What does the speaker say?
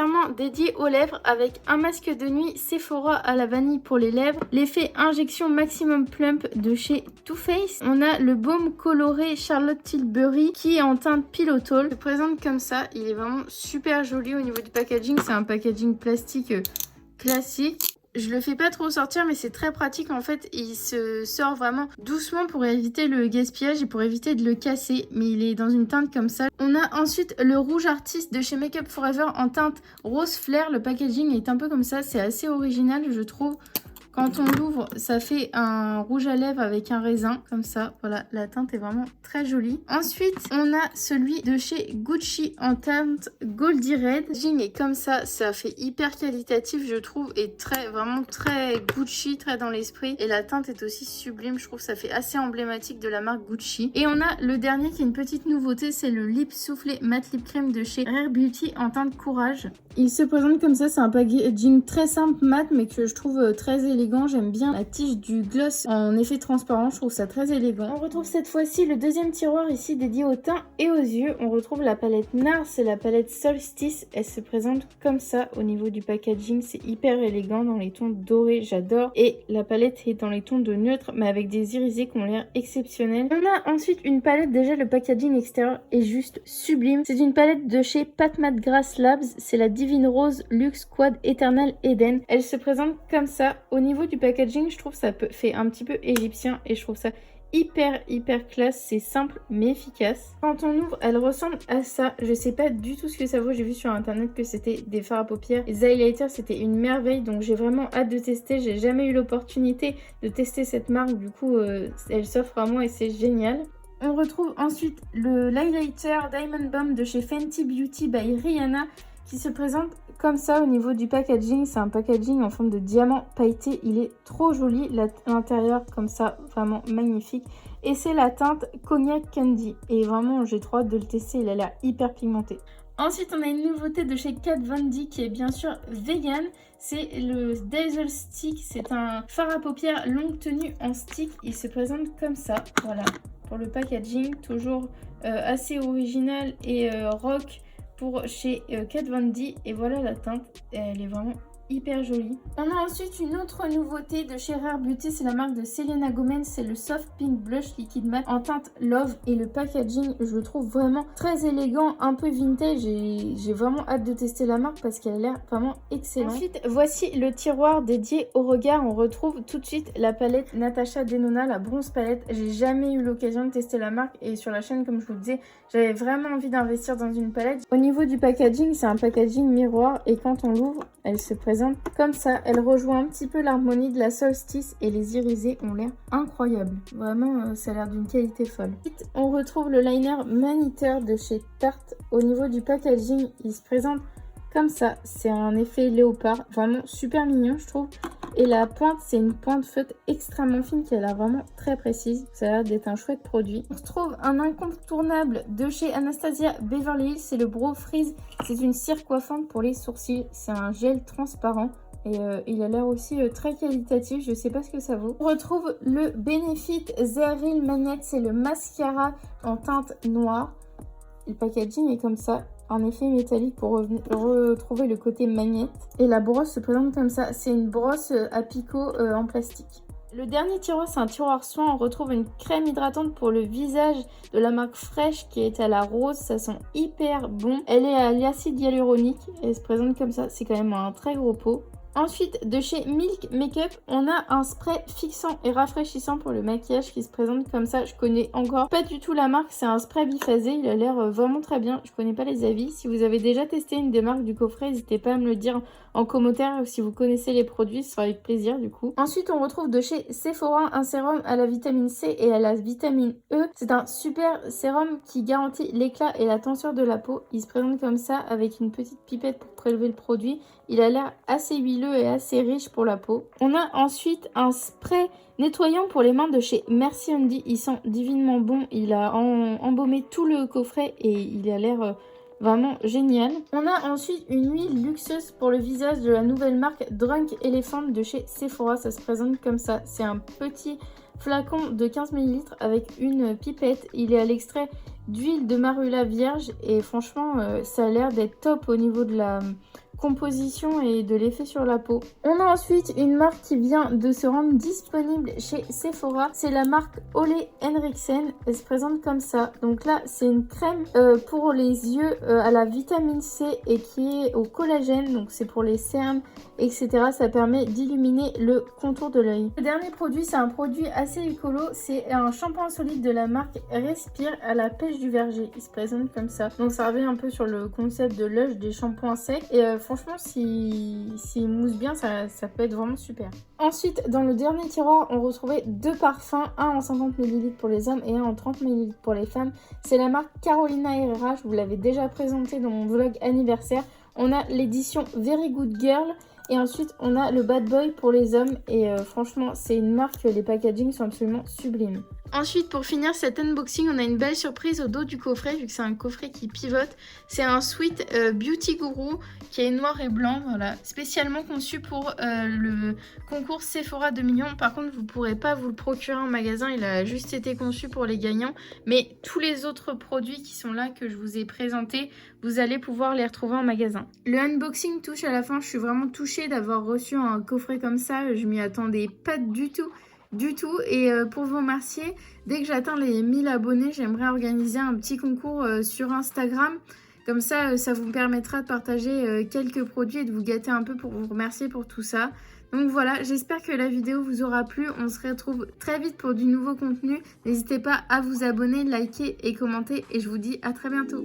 entièrement dédié aux lèvres avec un masque de nuit Sephora à la vanille pour les lèvres, l'effet injection maximum plump de chez Too Faced. On a le baume coloré Charlotte Tilbury qui est en teinte Pillow Talk. Il se présente comme ça, il est vraiment super joli au niveau du packaging, c'est un packaging plastique classique. Je le fais pas trop sortir mais c'est très pratique en fait, il se sort vraiment doucement pour éviter le gaspillage et pour éviter de le casser, mais il est dans une teinte comme ça. On a ensuite le rouge artiste de chez Make Up Forever en teinte rose flair, le packaging est un peu comme ça, c'est assez original je trouve. Quand on l'ouvre, ça fait un rouge à lèvres avec un raisin, comme ça. Voilà, la teinte est vraiment très jolie. Ensuite, on a celui de chez Gucci en teinte Goldie Red. Le packaging est comme ça fait hyper qualitatif, je trouve, et vraiment très Gucci, très dans l'esprit. Et la teinte est aussi sublime, je trouve que ça fait assez emblématique de la marque Gucci. Et on a le dernier qui est une petite nouveauté, c'est le Lip Soufflé Matte Lip Cream de chez Rare Beauty en teinte Courage. Il se présente comme ça, c'est un packaging très simple, mat, mais que je trouve très élégant. J'aime bien la tige du gloss en effet transparent, je trouve ça très élégant. On retrouve cette fois-ci le deuxième tiroir ici dédié au teint et aux yeux. On retrouve la palette NARS, c'est la palette Solstice. Elle se présente comme ça au niveau du packaging, c'est hyper élégant dans les tons dorés, j'adore. Et la palette est dans les tons de neutre, mais avec des irisés qui ont l'air exceptionnels. On a ensuite une palette, déjà le packaging extérieur est juste sublime. C'est une palette de chez Pat Grass Labs, c'est la Divine Rose Luxe Quad Eternal Eden. Elle se présente comme ça. Au niveau du packaging, je trouve ça fait un petit peu égyptien et je trouve ça hyper classe, c'est simple mais efficace. Quand on ouvre, elle ressemble à ça. Je sais pas du tout ce que ça vaut, j'ai vu sur internet que c'était des fards à paupières. Les highlighters, c'était une merveille, donc j'ai vraiment hâte de tester. J'ai jamais eu l'opportunité de tester cette marque, du coup elle s'offre à moi et c'est génial. On retrouve ensuite l'highlighter Diamond Bomb de chez Fenty Beauty by Rihanna qui se présente comme ça au niveau du packaging. C'est un packaging en forme de diamant pailleté. Il est trop joli. L'intérieur comme ça, vraiment magnifique. Et c'est la teinte Cognac Candy. Et vraiment, j'ai trop hâte de le tester. Il a l'air hyper pigmenté. Ensuite, on a une nouveauté de chez Kat Von D qui est bien sûr vegan. C'est le Dazzle Stick. C'est un fard à paupières longue tenue en stick. Il se présente comme ça. Voilà. Pour le packaging, toujours assez original et rock pour chez Kat Von D. Et voilà la teinte, elle est vraiment hyper jolie. On a ensuite une autre nouveauté de chez Rare Beauty, c'est la marque de Selena Gomez, c'est le Soft Pink Blush Liquid Matte en teinte Love. Et le packaging, je le trouve vraiment très élégant, un peu vintage, et j'ai vraiment hâte de tester la marque parce qu'elle a l'air vraiment excellente. Ensuite, voici le tiroir dédié au regard. On retrouve tout de suite la palette Natasha Denona, la bronze palette. J'ai jamais eu l'occasion de tester la marque et sur la chaîne, comme je vous le disais, j'avais vraiment envie d'investir dans une palette. Au niveau du packaging, c'est un packaging miroir et quand on l'ouvre, elle se présente comme ça. Elle rejoint un petit peu l'harmonie de la Solstice et les irisés ont l'air incroyables. Vraiment, ça a l'air d'une qualité folle. Ensuite, on retrouve le liner Maneater de chez Tarte. Au niveau du packaging, il se présente comme ça. C'est un effet léopard, vraiment super mignon je trouve. Et la pointe, c'est une pointe feutre extrêmement fine qui a l'air vraiment très précise. Ça a l'air d'être un chouette produit. On retrouve un incontournable de chez Anastasia Beverly Hills, c'est le Brow Freeze. C'est une cire coiffante pour les sourcils. C'est un gel transparent. Et il a l'air aussi très qualitatif, je sais pas ce que ça vaut. On retrouve le Benefit Zeril Magnet, c'est le mascara en teinte noire. Le packaging est comme ça. En effet métallique pour retrouver le côté magnète. Et la brosse se présente comme ça. C'est une brosse à picot en plastique. Le dernier tiroir, c'est un tiroir soin. On retrouve une crème hydratante pour le visage de la marque Fresh qui est à la rose. Ça sent hyper bon. Elle est à l'acide hyaluronique. Elle se présente comme ça. C'est quand même un très gros pot. Ensuite, de chez Milk Makeup, on a un spray fixant et rafraîchissant pour le maquillage qui se présente comme ça. Je connais encore pas du tout la marque, c'est un spray biphasé, il a l'air vraiment très bien. Je connais pas les avis. Si vous avez déjà testé une des marques du coffret, n'hésitez pas à me le dire en commentaire si vous connaissez les produits, ce sera avec plaisir du coup. Ensuite, on retrouve de chez Sephora un sérum à la vitamine C et à la vitamine E. C'est un super sérum qui garantit l'éclat et la tenseur de la peau. Il se présente comme ça avec une petite pipette pour prélever le produit. Il a l'air assez huileux et assez riche pour la peau. On a ensuite un spray nettoyant pour les mains de chez Merci Handy. Il sent divinement bon. Il a embaumé tout le coffret et il a l'air vraiment génial. On a ensuite une huile luxueuse pour le visage de la nouvelle marque Drunk Elephant de chez Sephora. Ça se présente comme ça. C'est un petit flacon de 15 ml avec une pipette. Il est à l'extrait d'huile de marula vierge et franchement ça a l'air d'être top au niveau de la composition et de l'effet sur la peau. On a ensuite une marque qui vient de se rendre disponible chez Sephora. C'est la marque Ole Henriksen. Elle se présente comme ça. Donc là, c'est une crème pour les yeux à la vitamine C et qui est au collagène. Donc c'est pour les cernes, etc. Ça permet d'illuminer le contour de l'œil. Le dernier produit, c'est un produit assez écolo. C'est un shampoing solide de la marque Respire à la pêche du verger. Il se présente comme ça. Donc ça revient un peu sur le concept de Lush des shampoings secs. Et franchement, s'il mousse bien, ça peut être vraiment super. Ensuite, dans le dernier tiroir, on retrouvait deux parfums, un en 50 ml pour les hommes et un en 30 ml pour les femmes. C'est la marque Carolina Herrera, je vous l'avais déjà présenté dans mon vlog anniversaire. On a l'édition Very Good Girl et ensuite on a le Bad Boy pour les hommes et franchement c'est une marque, les packagings sont absolument sublimes. Ensuite, pour finir cet unboxing, on a une belle surprise au dos du coffret, vu que c'est un coffret qui pivote. C'est un Sweet Beauty Guru qui est noir et blanc, voilà, spécialement conçu pour le concours Sephora 2 millions. Par contre, vous ne pourrez pas vous le procurer en magasin, il a juste été conçu pour les gagnants. Mais tous les autres produits qui sont là, que je vous ai présentés, vous allez pouvoir les retrouver en magasin. Le unboxing touche à la fin, je suis vraiment touchée d'avoir reçu un coffret comme ça, je m'y attendais pas du tout. Et pour vous remercier, dès que j'atteins les 1000 abonnés, j'aimerais organiser un petit concours sur Instagram. Comme ça, ça vous permettra de partager quelques produits et de vous gâter un peu pour vous remercier pour tout ça. Donc voilà, j'espère que la vidéo vous aura plu. On se retrouve très vite pour du nouveau contenu. N'hésitez pas à vous abonner, liker et commenter. Et je vous dis à très bientôt.